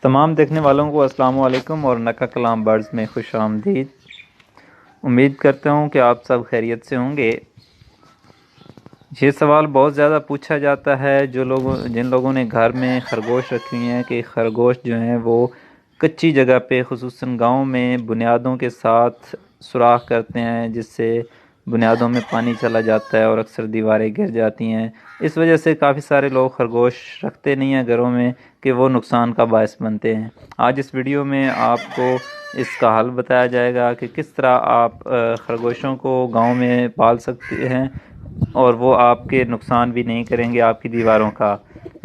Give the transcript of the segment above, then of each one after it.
तमाम देखने वालों को अस्सलाम वालेकुम और नका कलाम बर्ड्स में खुश आमदीद। उम्मीद करता हूँ कि आप सब खैरियत से होंगे। ये सवाल बहुत ज़्यादा पूछा जाता है जिन लोगों ने घर में खरगोश रखी हैं कि खरगोश जो हैं वो कच्ची जगह पे खुसूसन गांव में बुनियादों के साथ सुराख करते हैं, जिससे बुनियादों में पानी चला जाता है और अक्सर दीवारें गिर जाती हैं। इस वजह से काफ़ी सारे लोग खरगोश रखते नहीं हैं घरों में कि वो नुकसान का बायस बनते हैं। आज इस वीडियो में आपको इसका हल बताया जाएगा कि किस तरह आप खरगोशों को गांव में पाल सकते हैं और वो आपके नुकसान भी नहीं करेंगे आपकी दीवारों का।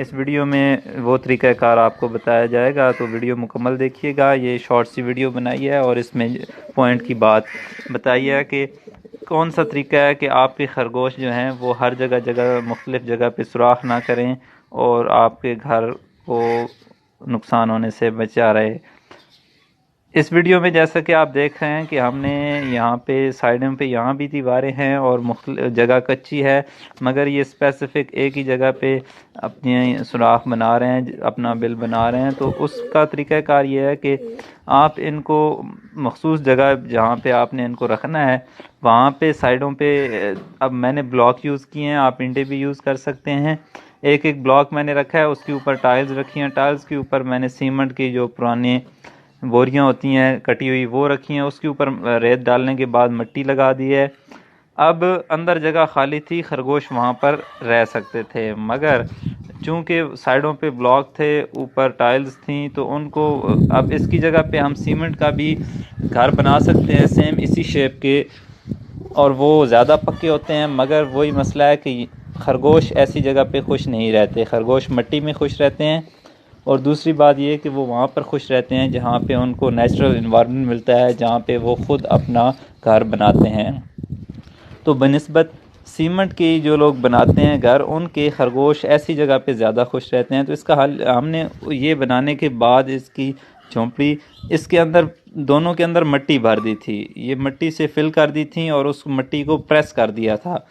इस वीडियो में वो तरीक़ाकार आपको बताया जाएगा, तो वीडियो मुकम्मल देखिएगा। ये शॉर्ट सी वीडियो बनाई है और इसमें पॉइंट की बात बताई है कि कौन सा तरीका है कि आपके खरगोश जो हैं वो हर जगह मुख्तलिफ़ जगह पे सुराख ना करें और आपके घर को नुकसान होने से बचा रहे। इस वीडियो में जैसा कि आप देख रहे हैं कि हमने यहाँ पे साइडों पे यहाँ भी दीवारें हैं और मुख्तलिफ जगह कच्ची है, मगर ये स्पेसिफ़िक एक ही जगह पे अपनी सुराख बना रहे हैं, अपना बिल बना रहे हैं। तो उसका तरीक़ाकार ये है कि आप इनको मखसूस जगह जहाँ पे आपने इनको रखना है वहाँ पे साइडों पे अब मैंने ब्लॉक यूज़ किए हैं, आप ईंटें भी यूज़ कर सकते हैं। एक ब्लॉक मैंने रखा है, उसके ऊपर टाइल्स रखी हैं, टाइल्स के ऊपर मैंने सीमेंट की जो पुरानी बोरियां होती हैं कटी हुई वो रखी हैं, उसके ऊपर रेत डालने के बाद मिट्टी लगा दी है। अब अंदर जगह खाली थी, खरगोश वहाँ पर रह सकते थे, मगर चूँकि साइडों पे ब्लॉक थे, ऊपर टाइल्स थी, तो उनको अब इसकी जगह पे हम सीमेंट का भी घर बना सकते हैं सेम इसी शेप के, और वो ज़्यादा पक्के होते हैं। मगर वही मसला है कि खरगोश ऐसी जगह पे खुश नहीं रहते, खरगोश मिट्टी में खुश रहते हैं। और दूसरी बात ये कि वो वहाँ पर खुश रहते हैं जहाँ पे उनको नेचुरल इन्वायरमेंट मिलता है, जहाँ पे वो ख़ुद अपना घर बनाते हैं। तो बनिस्बत सीमेंट की जो लोग बनाते हैं घर, उनके खरगोश ऐसी जगह पे ज़्यादा खुश रहते हैं। तो इसका हल हमने ये बनाने के बाद इसकी झोंपड़ी, इसके अंदर दोनों के अंदर मिट्टी भर दी थी, ये मिट्टी से फिल कर दी थी और उस मिट्टी को प्रेस कर दिया था।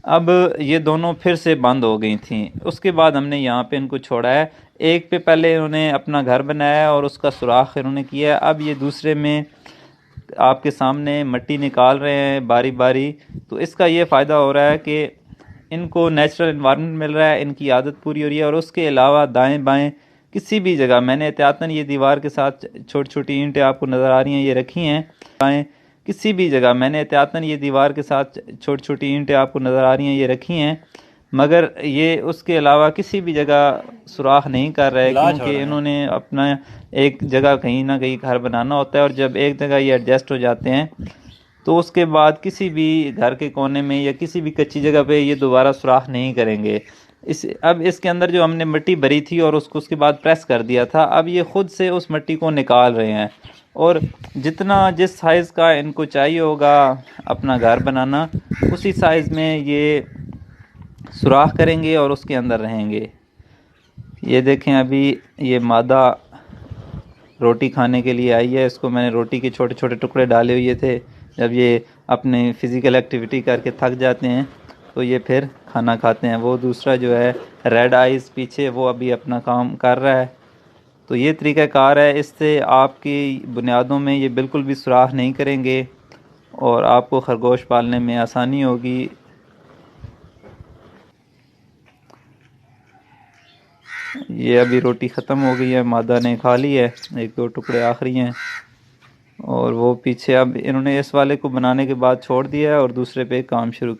अब ये दोनों फिर से बंद हो गई थी। उसके बाद हमने यहाँ पे इनको छोड़ा है। एक पे पहले इन्होंने अपना घर बनाया और उसका सुराख इन्होंने किया है, अब ये दूसरे में आपके सामने मिट्टी निकाल रहे हैं बारी बारी। तो इसका ये फ़ायदा हो रहा है कि इनको नेचुरल इन्वायरमेंट मिल रहा है, इनकी आदत पूरी हो रही है। और उसके अलावा दाएं बाएं किसी भी जगह मैंने एहतियातन ये दीवार के साथ छोटी छोटी ईंटें आपको नज़र आ रही हैं, ये रखी हैं। बाएं किसी भी जगह मैंने एहतियातन ये दीवार के साथ छोटी छोटी ईंटें आपको नज़र आ रही हैं, ये रखी हैं, मगर ये उसके अलावा किसी भी जगह सुराख नहीं कर रहे, क्योंकि इन्होंने अपना एक जगह कहीं ना कहीं घर बनाना होता है। और जब एक जगह ये एडजस्ट हो जाते हैं तो उसके बाद किसी भी घर के कोने में या किसी भी कच्ची जगह पे ये दोबारा सुराख नहीं करेंगे। अब इसके अंदर जो हमने मिट्टी भरी थी और उसको उसके बाद प्रेस कर दिया था, अब ये ख़ुद से उस मिट्टी को निकाल रहे हैं और जिस साइज़ का इनको चाहिए होगा अपना घर बनाना, उसी साइज़ में ये सुराख करेंगे और उसके अंदर रहेंगे। ये देखें, अभी ये मादा रोटी खाने के लिए आई है, इसको मैंने रोटी के छोटे छोटे टुकड़े डाले हुए थे। जब ये अपने फ़िज़िकल एक्टिविटी करके थक जाते हैं तो ये फिर खाना खाते हैं। वो दूसरा जो है रेड आइज़ पीछे, वो अभी अपना काम कर रहा है। तो ये तरीक़ाकार है, इससे आपकी बुनियादों में ये बिल्कुल भी सुराख नहीं करेंगे और आपको खरगोश पालने में आसानी होगी। ये अभी रोटी ख़त्म हो गई है, मादा ने खा ली है, एक दो टुकड़े आखिरी हैं। और वो पीछे अब इन्होंने इस वाले को बनाने के बाद छोड़ दिया है और दूसरे पे काम शुरू कर